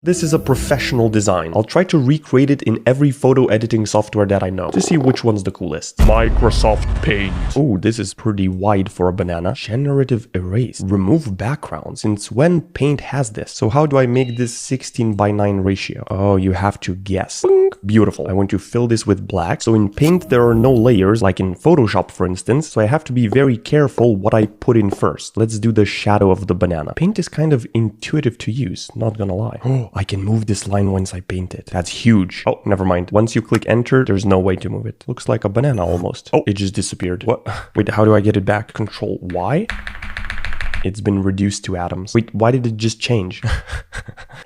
This is a professional design. I'll try to recreate it in every photo editing software that I know to see which one's the coolest. Microsoft Paint. Oh, this is pretty wide for a banana. Generative erase. Remove background. Since when Paint has this? So how do I make this 16:9 ratio? Oh, you have to guess. Beautiful. I want to fill this with black. So in Paint, there are no layers like in Photoshop, for instance. So I have to be very careful what I put in first. Let's do the shadow of the banana. Paint is kind of intuitive to use, not gonna lie. Oh, I can move this line once I paint it. That's huge. Oh, never mind. Once you click enter, there's no way to move it. Looks like a banana almost. Oh, it just disappeared. What? Wait, how do I get it back? Control Y? It's been reduced to atoms. Wait, why did it just change?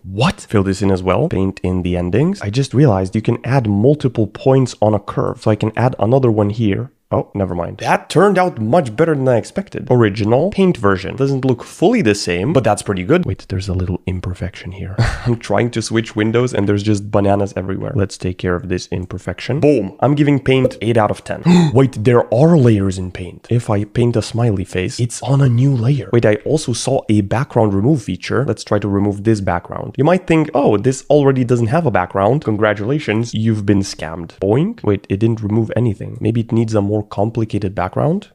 What? Fill this in as well. Paint in the endings. I just realized you can add multiple points on a curve. So I can add another one here. Oh, never mind. That turned out much better than I expected. Original Paint version. Doesn't look fully the same, but that's pretty good. Wait, there's a little imperfection here. I'm trying to switch windows and there's just bananas everywhere. Let's take care of this imperfection. Boom. I'm giving Paint 8 out of 10. Wait, there are layers in Paint. If I paint a smiley face, it's on a new layer. Wait, I also saw a background remove feature. Let's try to remove this background. You might think, oh, this already doesn't have a background. Congratulations, you've been scammed. Boink. Wait, it didn't remove anything. Maybe it needs a more complicated background.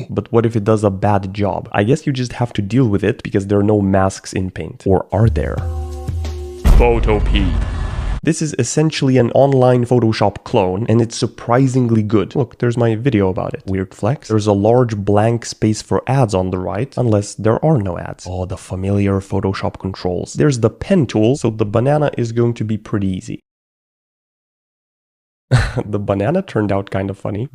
But what if it does a bad job? I guess you just have to deal with it because there are no masks in Paint. Or are there? Photopea. This is essentially an online Photoshop clone, and it's surprisingly good. Look, there's my video about it. Weird flex. There's a large blank space for ads on the right, unless there are no ads. Oh, the familiar Photoshop controls. There's the pen tool, so the banana is going to be pretty easy. The banana turned out kind of funny.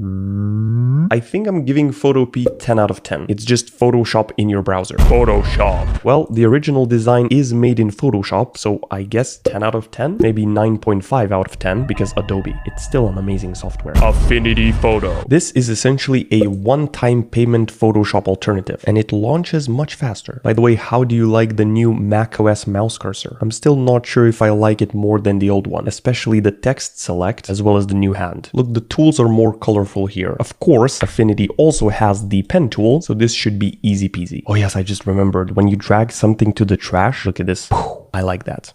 I think I'm giving Photopea 10 out of 10. It's just Photoshop in your browser. Photoshop. Well, the original design is made in Photoshop, so I guess 10 out of 10? Maybe 9.5 out of 10 because Adobe. It's still an amazing software. Affinity Photo. This is essentially a one-time payment Photoshop alternative, and it launches much faster. By the way, how do you like the new macOS mouse cursor? I'm still not sure if I like it more than the old one, especially the text select as well as the new hand. Look, the tools are more colorful here. Of course, Affinity also has the pen tool, so this should be easy peasy. Oh yes, I just remembered. When you drag something to the trash, look at this. I like that.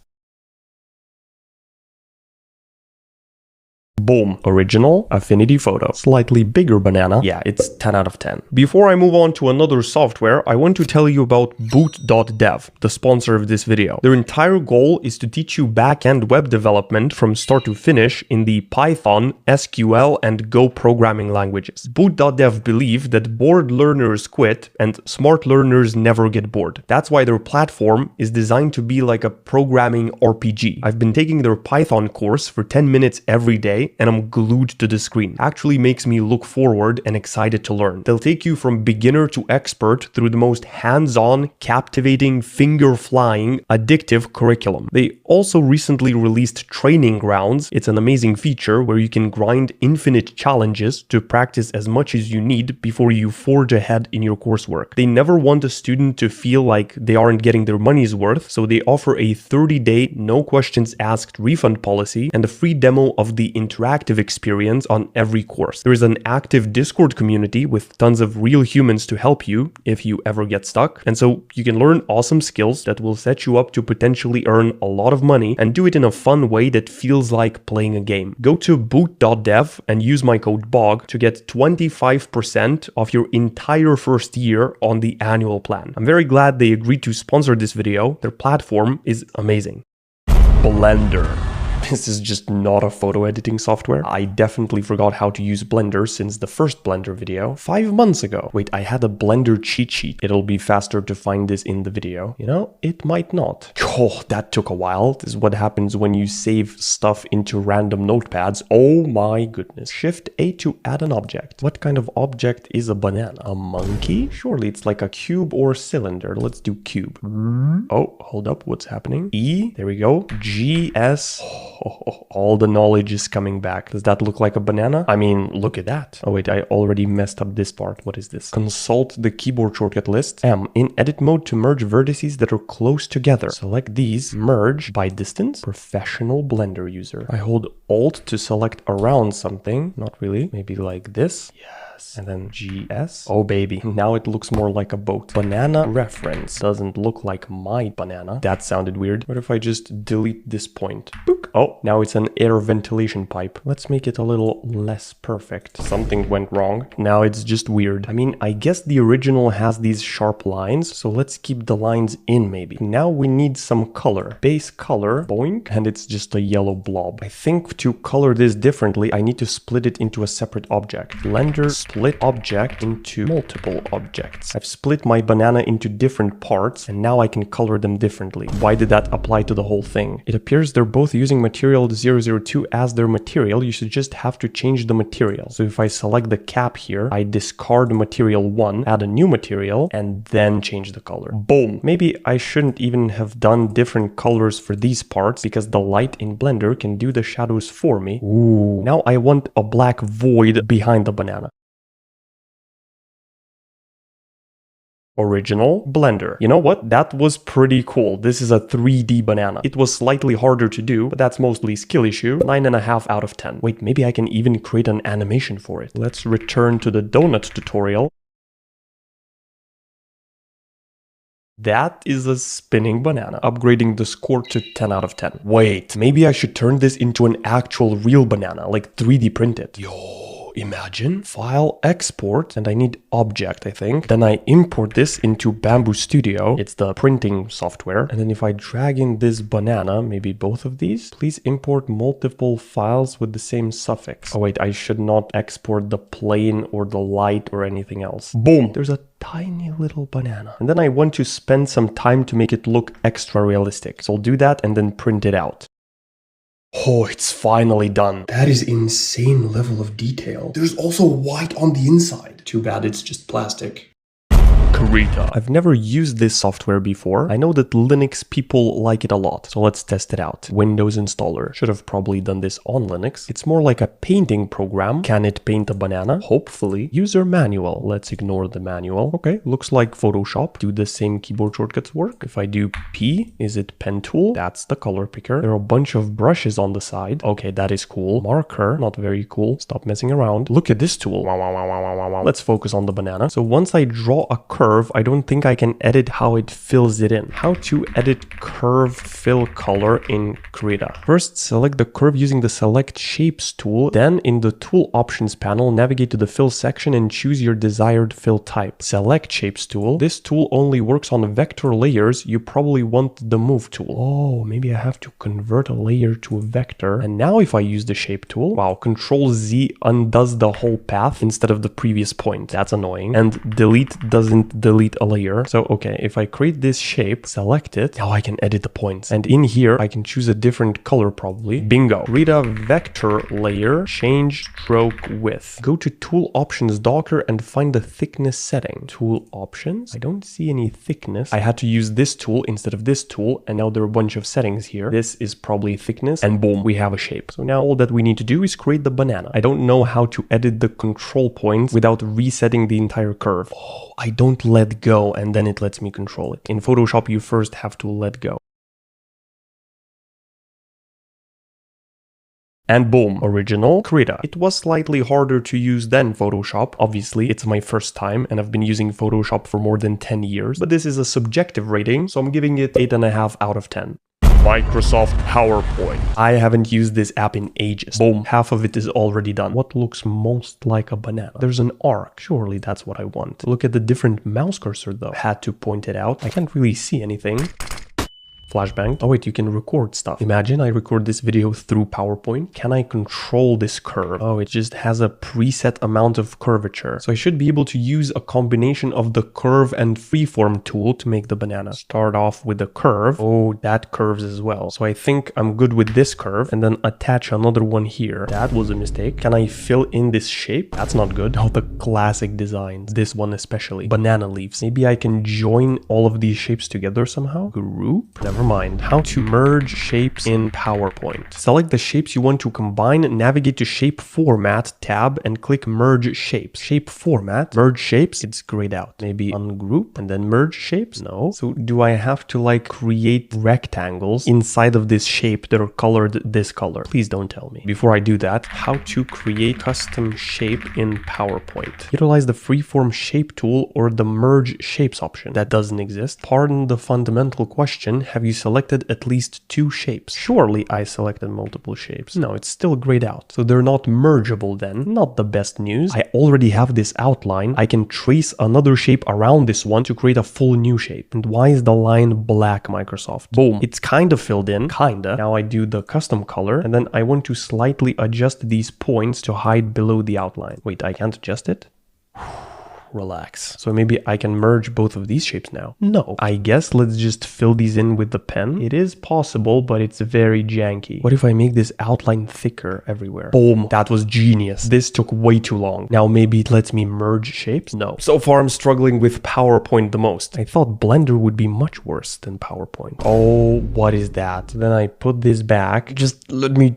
Boom. Original Affinity Photo. Slightly bigger banana. Yeah, it's 10 out of 10. Before I move on to another software, I want to tell you about boot.dev, the sponsor of this video. Their entire goal is to teach you back-end web development from start to finish in the Python, SQL, and Go programming languages. Boot.dev believe that bored learners quit and smart learners never get bored. That's why their platform is designed to be like a programming RPG. I've been taking their Python course for 10 minutes every day, and I'm glued to the screen. Actually makes me look forward and excited to learn. They'll take you from beginner to expert through the most hands-on, captivating, finger-flying, addictive curriculum. They also recently released Training Grounds. It's an amazing feature where you can grind infinite challenges to practice as much as you need before you forge ahead in your coursework. They never want a student to feel like they aren't getting their money's worth, so they offer a 30-day, no questions asked refund policy and a free demo of the interactive experience on every course. There is an active Discord community with tons of real humans to help you if you ever get stuck. And so you can learn awesome skills that will set you up to potentially earn a lot of money and do it in a fun way that feels like playing a game. Go to boot.dev and use my code BOG to get 25% off your entire first year on the annual plan. I'm very glad they agreed to sponsor this video. Their platform is amazing. Blender. This is just not a photo editing software. I definitely forgot how to use Blender since the first Blender video 5 months ago. Wait, I had a Blender cheat sheet. It'll be faster to find this in the video. You know, it might not. Oh, that took a while. This is what happens when you save stuff into random notepads. Oh my goodness. Shift A to add an object. What kind of object is a banana? A monkey? Surely it's like a cube or cylinder. Let's do cube. Oh, hold up. What's happening? E. There we go. G, S. All the knowledge is coming back. Does that look like a banana? I mean, look at that. Oh wait, I already messed up this part. What is this? Consult the keyboard shortcut list. M, in edit mode to merge vertices that are close together. Select these. Merge by distance. Professional Blender user. I hold Alt to select around something. Not really. Maybe like this. Yeah. And then GS. Oh, baby. Now it looks more like a boat. Banana reference. Doesn't look like my banana. That sounded weird. What if I just delete this point? Boop. Oh, now it's an air ventilation pipe. Let's make it a little less perfect. Something went wrong. Now it's just weird. I mean, I guess the original has these sharp lines, so let's keep the lines in maybe. Now we need some color. Base color. Boink. And it's just a yellow blob. I think to color this differently, I need to split it into a separate object. Blender split object into multiple objects. I've split my banana into different parts and now I can color them differently. Why did that apply to the whole thing? It appears they're both using material 002 as their material. You should just have to change the material. So if I select the cap here, I discard material 1, add a new material, and then change the color. Boom. Maybe I shouldn't even have done different colors for these parts because the light in Blender can do the shadows for me. Ooh. Now I want a black void behind the banana. Original Blender. You know what? That was pretty cool. This is a 3D banana. It was slightly harder to do, but that's mostly skill issue. 9.5 out of 10. Wait, maybe I can even create an animation for it. Let's return to the donut tutorial. That is a spinning banana. Upgrading the score to 10 out of 10. Wait, maybe I should turn this into an actual real banana, like 3D printed. Yo. Imagine, file, export, and I need object, I think. Then I import this into Bamboo Studio. It's the printing software. And then if I drag in this banana, maybe both of these, please import multiple files with the same suffix. Oh wait, I should not export the plane or the light or anything else. Boom! There's a tiny little banana. And then I want to spend some time to make it look extra realistic. So I'll do that and then print it out. Oh, it's finally done. That is insane level of detail. There's also white on the inside. Too bad it's just plastic. I've never used this software before. I know that Linux people like it a lot, so let's test it out. Windows installer. Should have probably done this on Linux. It's more like a painting program. Can it paint a banana? Hopefully. User manual. Let's ignore the manual. Okay, looks like Photoshop. Do the same keyboard shortcuts work? If I do P, is it pen tool? That's the color picker. There are a bunch of brushes on the side. Okay, that is cool. Marker, not very cool. Stop messing around. Look at this tool. Let's focus on the banana. So once I draw a curve, I don't think I can edit how it fills it in. How to edit curve fill color in Krita. First, select the curve using the select shapes tool. Then in the tool options panel, navigate to the fill section and choose your desired fill type. Select shapes tool. This tool only works on vector layers. You probably want the move tool. Oh, maybe I have to convert a layer to a vector. And now if I use the shape tool, wow, Control Z undoes the whole path instead of the previous point. That's annoying. And delete doesn't delete a layer. So okay, if I create this shape, select it, now I can edit the points. And in here, I can choose a different color probably. Bingo. Create a vector layer, change stroke width. Go to tool options Docker and find the thickness setting. Tool options. I don't see any thickness. I had to use this tool instead of this tool, and now there are a bunch of settings here. This is probably thickness, and boom, we have a shape. So now all that we need to do is create the banana. I don't know how to edit the control points without resetting the entire curve. Oh, I don't let go and then it lets me control it. In Photoshop, you first have to let go. And boom, original Krita. It was slightly harder to use than Photoshop. Obviously, it's my first time and I've been using Photoshop for more than 10 years. But this is a subjective rating, so I'm giving it 8.5 out of 10. Microsoft PowerPoint. I haven't used this app in ages. Boom, half of it is already done. What looks most like a banana? There's an arc. Surely that's what I want. Look at the different mouse cursor though. Had to point it out. I can't really see anything. Flashbang. Oh wait, you can record stuff. Imagine I record this video through PowerPoint. Can I control this curve? Oh, it just has a preset amount of curvature. So I should be able to use a combination of the curve and freeform tool to make the banana. Start off with the curve. Oh, that curves as well. So I think I'm good with this curve and then attach another one here. That was a mistake. Can I fill in this shape? That's not good. Oh, the classic designs. This one especially. Banana leaves. Maybe I can join all of these shapes together somehow. Group. Never Never mind. How to merge shapes in PowerPoint. Select the shapes you want to combine, navigate to Shape Format tab, and click Merge Shapes. Shape Format, Merge Shapes, it's grayed out. Maybe ungroup and then merge shapes? No. So do I have to like create rectangles inside of this shape that are colored this color? Please don't tell me. Before I do that, how to create custom shape in PowerPoint. Utilize the freeform shape tool or the merge shapes option. That doesn't exist. Pardon the fundamental question. Have you selected at least 2 shapes? Surely I selected multiple shapes. No, it's still grayed out. So they're not mergeable then. Not the best news. I already have this outline. I can trace another shape around this one to create a full new shape. And why is the line black, Microsoft? Boom. It's kind of filled in. Kinda. Now I do the custom color and then I want to slightly adjust these points to hide below the outline. Wait, I can't adjust it? Relax. So maybe I can merge both of these shapes now. No. I guess let's just fill these in with the pen. It is possible, but it's very janky. What if I make this outline thicker everywhere? Boom. That was genius. This took way too long. Now maybe it lets me merge shapes? No. So far I'm struggling with PowerPoint the most. I thought Blender would be much worse than PowerPoint. Oh, what is that? Then I put this back. Just let me...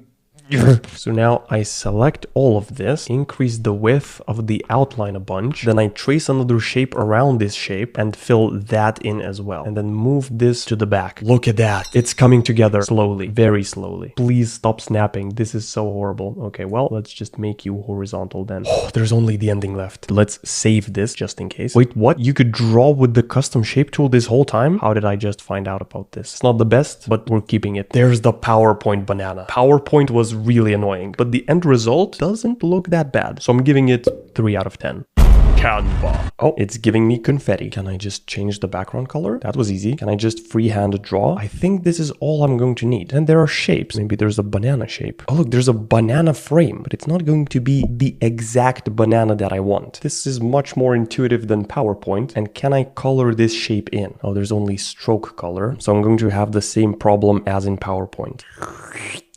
So now I select all of this, increase the width of the outline a bunch, then I trace another shape around this shape and fill that in as well. And then move this to the back. Look at that. It's coming together slowly, very slowly. Please stop snapping. This is so horrible. Okay, well, let's just make you horizontal then. Oh, there's only the ending left. Let's save this just in case. Wait, what? You could draw with the custom shape tool this whole time? How did I just find out about this? It's not the best, but we're keeping it. There's the PowerPoint banana. PowerPoint was really annoying, but the end result doesn't look that bad. So I'm giving it 3 out of 10. Canva. Oh, it's giving me confetti. Can I just change the background color? That was easy. Can I just freehand draw? I think this is all I'm going to need. And there are shapes. Maybe there's a banana shape. Oh, look, there's a banana frame, but it's not going to be the exact banana that I want. This is much more intuitive than PowerPoint. And can I color this shape in? Oh, there's only stroke color. So I'm going to have the same problem as in PowerPoint.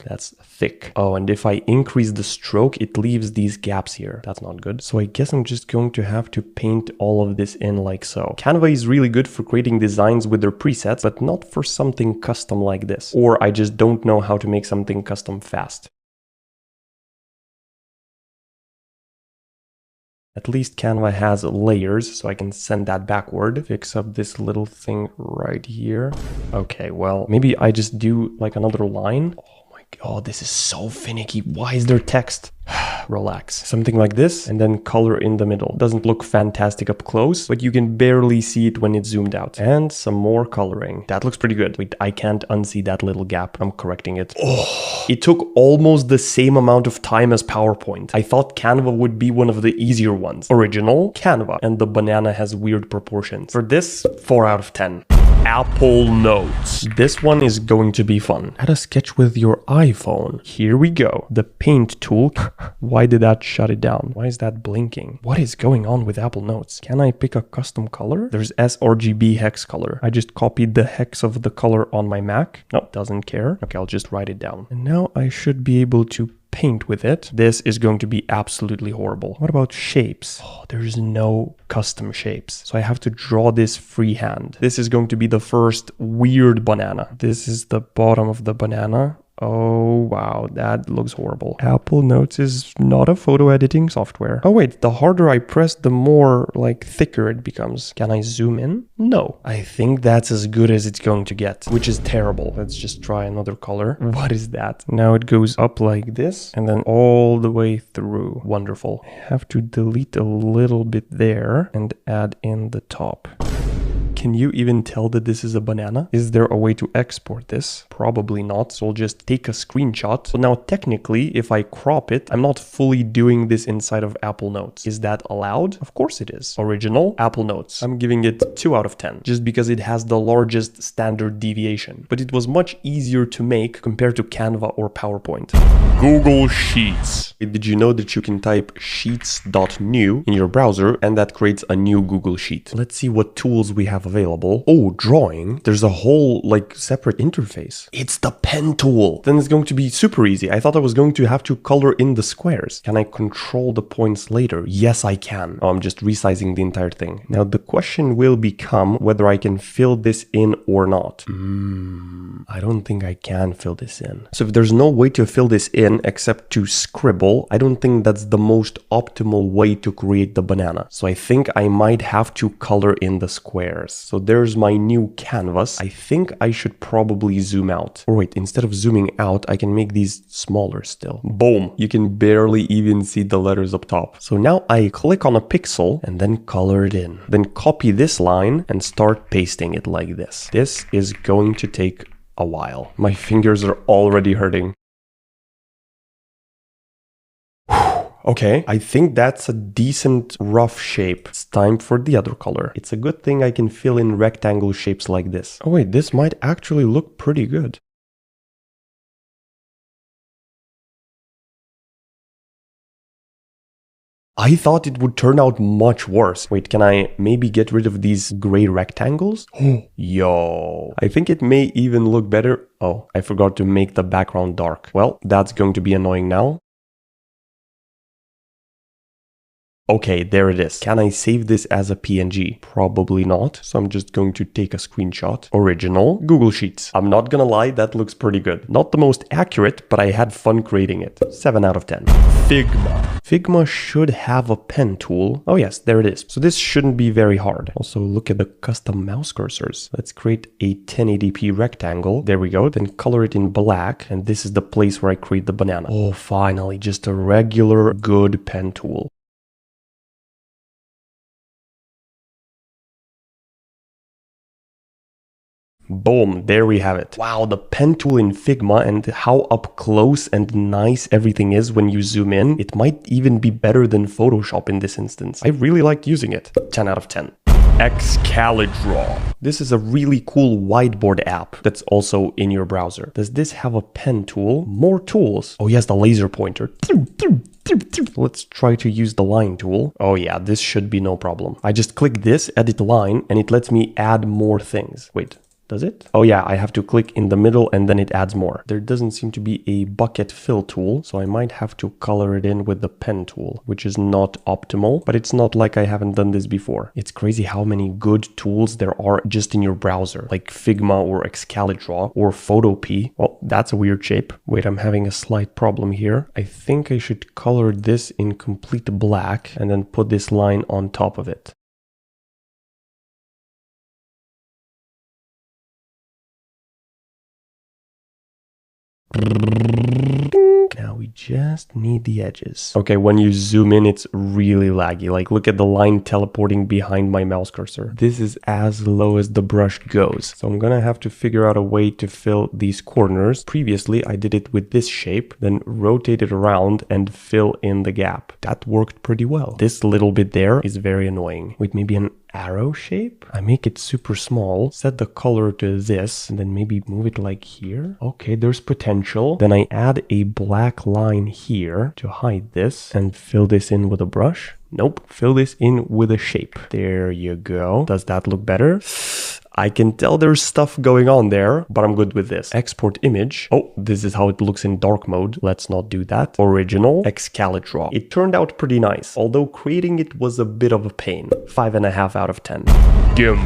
That's thick. Oh, and if I increase the stroke, it leaves these gaps here. That's not good. So I guess I'm just going to have to paint all of this in like so. Canva is really good for creating designs with their presets, but not for something custom like this. Or I just don't know how to make something custom fast. At least Canva has layers, so I can send that backward. Fix up this little thing right here. Okay, well, maybe I just do like another line. Oh, this is so finicky. Why is there text? Relax. Something like this, and then color in the middle. Doesn't look fantastic up close, but you can barely see it when it's zoomed out. And some more coloring. That looks pretty good. Wait, I can't unsee that little gap. I'm correcting it. Oh, it took almost the same amount of time as PowerPoint. I thought Canva would be one of the easier ones. Original, Canva. And the banana has weird proportions. For this, 4 out of 10. Apple Notes. This one is going to be fun. Add a sketch with your iPhone. Here we go. The paint tool. Why did that shut it down? Why is that blinking? What is going on with Apple Notes? Can I pick a custom color? There's sRGB hex color. I just copied the hex of the color on my Mac. No, doesn't care. Okay, I'll just write it down. And now I should be able to paint with it. This is going to be absolutely horrible. What about shapes? Oh, there's no custom shapes. So I have to draw this freehand. This is going to be the first weird banana. This is the bottom of the banana. Oh, wow, that looks horrible. Apple Notes is not a photo editing software. Oh, wait, the harder I press, the more, like, thicker it becomes. Can I zoom in? No. I think that's as good as it's going to get, which is terrible. Let's just try another color. What is that? Now it goes up like this, and then all the way through. Wonderful. I have to delete a little bit there and add in the top. Can you even tell that this is a banana? Is there a way to export this? Probably not, so I'll just take a screenshot. So now technically, if I crop it, I'm not fully doing this inside of Apple Notes. Is that allowed? Of course it is. Original, Apple Notes. I'm giving it 2 out of 10, just because it has the largest standard deviation. But it was much easier to make compared to Canva or PowerPoint. Google Sheets. Did you know that you can type sheets.new in your browser and that creates a new Google Sheet? Let's see what tools we have available. Oh, drawing. There's a whole like separate interface. It's the pen tool. Then it's going to be super easy. I thought I was going to have to color in the squares. Can I control the points later? Yes, I can. Oh, I'm just resizing the entire thing. Now the question will become whether I can fill this in or not. I don't think I can fill this in. So if there's no way to fill this in except to scribble, I don't think that's the most optimal way to create the banana. So I think I might have to color in the squares. So there's my new canvas. I think I should probably zoom out. Or wait, instead of zooming out, I can make these smaller still. Boom! You can barely even see the letters up top. So now I click on a pixel and then color it in. Then copy this line and start pasting it like this. This is going to take a while. My fingers are already hurting. Okay, I think that's a decent rough shape. It's time for the other color. It's a good thing I can fill in rectangle shapes like this. Oh wait, this might actually look pretty good. I thought it would turn out much worse. Wait, can I maybe get rid of these gray rectangles? Yo, I think it may even look better. Oh, I forgot to make the background dark. Well, that's going to be annoying now. Okay, there it is. Can I save this as a PNG? Probably not. So I'm just going to take a screenshot. Original, Google Sheets. I'm not gonna lie, that looks pretty good. Not the most accurate, but I had fun creating it. 7 out of 10. Figma. Figma should have a pen tool. Oh yes, there it is. So this shouldn't be very hard. Also, look at the custom mouse cursors. Let's create a 1080p rectangle. There we go. Then color it in black. And this is the place where I create the banana. Oh, finally, just a regular good pen tool. Boom, there we have it. Wow, the pen tool in Figma and how up close and nice everything is when you zoom in. It might even be better than Photoshop in this instance. I really liked using it. 10 out of 10. Excalidraw. This is a really cool whiteboard app that's also in your browser. Does this have a pen tool? More tools. Oh yes, the laser pointer. Let's try to use the line tool. Oh yeah, this should be no problem. I just click this, edit line, and it lets me add more things. Wait. Does it? Oh yeah, I have to click in the middle and then it adds more. There doesn't seem to be a bucket fill tool, so I might have to color it in with the pen tool, which is not optimal, but it's not like I haven't done this before. It's crazy how many good tools there are just in your browser, like Figma or Excalidraw or Photopea. Well, that's a weird shape. Wait, I'm having a slight problem here. I think I should color this in complete black and then put this line on top of it. Now we just need the edges. Okay, when you zoom in, it's really laggy. Like, look at the line teleporting behind my mouse cursor. This is as low as the brush goes. So I'm gonna have to figure out a way to fill these corners. Previously, I did it with this shape, then rotate it around and fill in the gap. That worked pretty well. This little bit there is very annoying. Wait, maybe an arrow shape? I make it super small, set the color to this, and then maybe move it like here. Okay, there's potential. Then I add a black line here to hide this and fill this in with a brush. Nope, fill this in with a shape. There you go. Does that look better? I can tell there's stuff going on there, but I'm good with this. Export image. Oh, this is how it looks in dark mode. Let's not do that. Original, Excalidraw. It turned out pretty nice, although creating it was a bit of a pain. 5.5 out of 10. GIMP.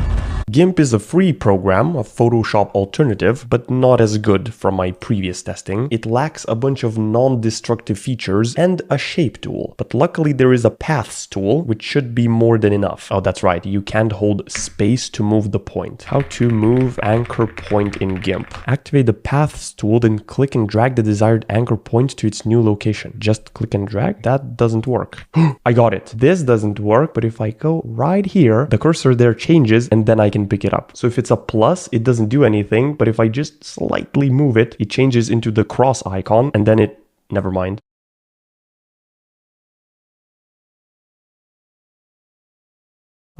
GIMP is a free program, a Photoshop alternative, but not as good from my previous testing. It lacks a bunch of non-destructive features and a shape tool, but luckily there is a paths tool, which should be more than enough. Oh, that's right, you can't hold space to move the point. How to move anchor point in GIMP. Activate the paths tool, then click and drag the desired anchor point to its new location. Just click and drag? That doesn't work. I got it. This doesn't work, but if I go right here, the cursor there changes and then I can pick it up. So if it's a plus, it doesn't do anything, but if I just slightly move it, it changes into the cross icon and then it, never mind.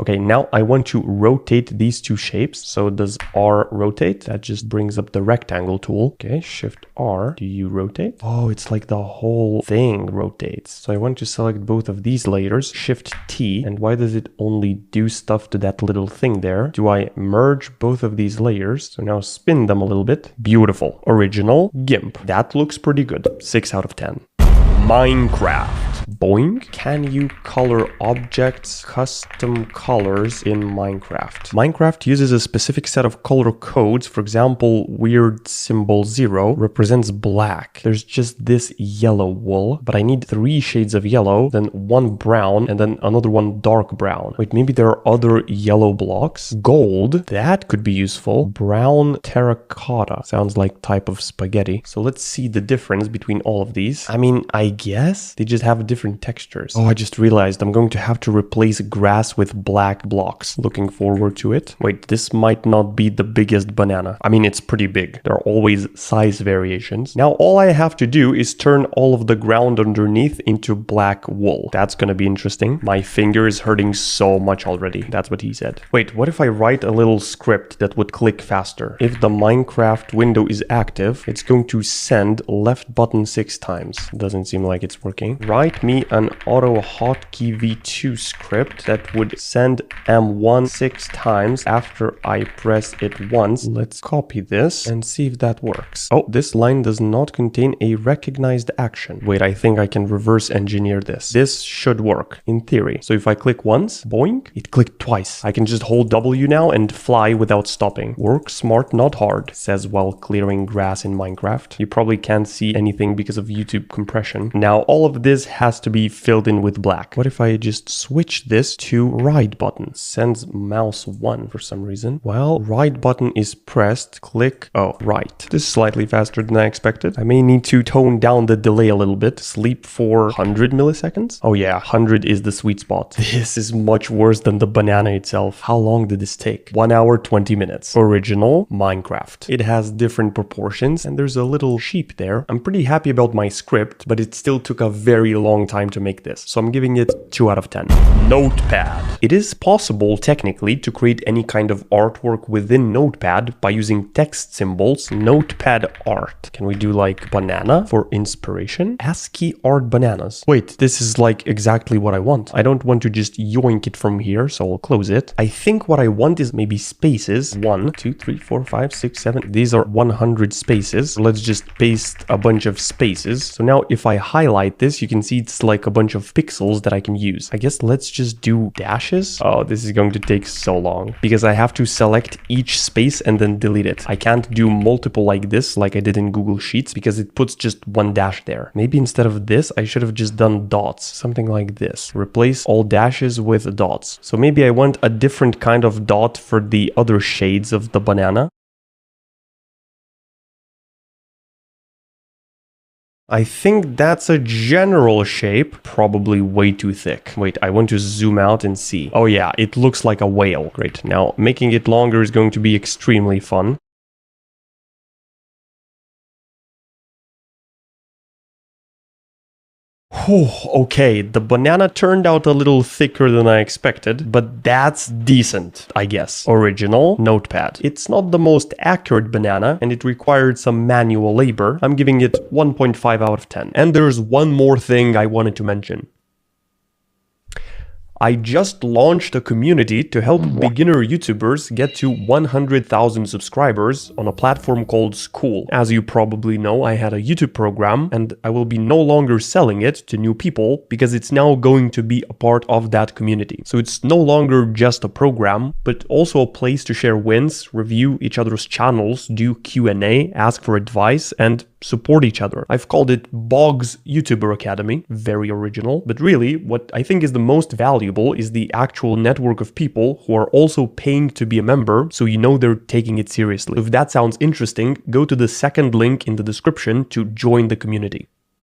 Okay, now I want to rotate these two shapes. So does R rotate? That just brings up the rectangle tool. Okay, Shift R. Do you rotate? Oh, it's like the whole thing rotates. So I want to select both of these layers, Shift T. And why does it only do stuff to that little thing there? Do I merge both of these layers? So now spin them a little bit. Beautiful. Original GIMP. That looks pretty good. 6 out of 10. Minecraft. Boing. Can you color objects custom colors in Minecraft? Minecraft uses a specific set of color codes. For example, weird symbol 0 represents black. There's just this yellow wool, but I need 3 shades of yellow, then 1 brown, and then another one dark brown. Wait, maybe there are other yellow blocks. Gold, that could be useful. Brown terracotta. Sounds like type of spaghetti. So let's see the difference between all of these. I mean, I guess they just have different textures. Oh, I just realized I'm going to have to replace grass with black blocks. Looking forward to it. Wait, this might not be the biggest banana. I mean, it's pretty big. There are always size variations. Now, all I have to do is turn all of the ground underneath into black wool. That's gonna be interesting. My finger is hurting so much already. That's what he said. Wait, what if I write a little script that would click faster? If the Minecraft window is active, it's going to send left button 6 times. Doesn't seem like it's working. Write me an auto hotkey v2 script that would send M1 6 times after I press it once. Let's copy this and see if that works. Oh, this line does not contain a recognized action. Wait, I think I can reverse engineer this. This should work in theory. So if I click once, boing, it clicked twice. I can just hold W now and fly without stopping. Work smart, not hard, says while clearing grass in Minecraft. You probably can't see anything because of YouTube compression. Now all of this has to be filled in with black. What if I just switch this to right button? Sends mouse 1 for some reason. Well, right button is pressed, click, oh, right. This is slightly faster than I expected. I may need to tone down the delay a little bit. Sleep for 100 milliseconds? Oh yeah, 100 is the sweet spot. This is much worse than the banana itself. How long did this take? 1 hour, 20 minutes. Original Minecraft. It has different proportions and there's a little sheep there. I'm pretty happy about my script, but it still took a very long time to make this. So I'm giving it 2 out of 10. Notepad. It is possible technically to create any kind of artwork within Notepad by using text symbols. Notepad art. Can we do like banana for inspiration? ASCII art bananas. Wait, this is like exactly what I want. I don't want to just yoink it from here, so I'll close it. I think what I want is maybe spaces. 1, 2, 3, 4, 5, 6, 7. These are 100 spaces. Let's just paste a bunch of spaces. So now if I highlight this, you can see it's like a bunch of pixels that I can use. I guess let's just do dashes. Oh, this is going to take so long because I have to select each space and then delete it. I can't do multiple like this, like I did in Google Sheets, because it puts just one dash there. Maybe instead of this, I should have just done dots, something like this. Replace all dashes with dots. So maybe I want a different kind of dot for the other shades of the banana. I think that's a general shape, probably way too thick. Wait, I want to zoom out and see. Oh yeah, it looks like a whale. Great. Now, making it longer is going to be extremely fun. Whew, okay, the banana turned out a little thicker than I expected, but that's decent, I guess. Original Notepad. It's not the most accurate banana, and it required some manual labor. I'm giving it 1.5 out of 10. And there's one more thing I wanted to mention. I just launched a community to help beginner YouTubers get to 100,000 subscribers on a platform called School. As you probably know, I had a YouTube program and I will be no longer selling it to new people because it's now going to be a part of that community. So it's no longer just a program, but also a place to share wins, review each other's channels, do Q&A, ask for advice, and support each other. I've called it Bog's YouTuber Academy. Very original. But really, what I think is the most valuable is the actual network of people who are also paying to be a member, so you know they're taking it seriously. If that sounds interesting, go to the second link in the description to join the community.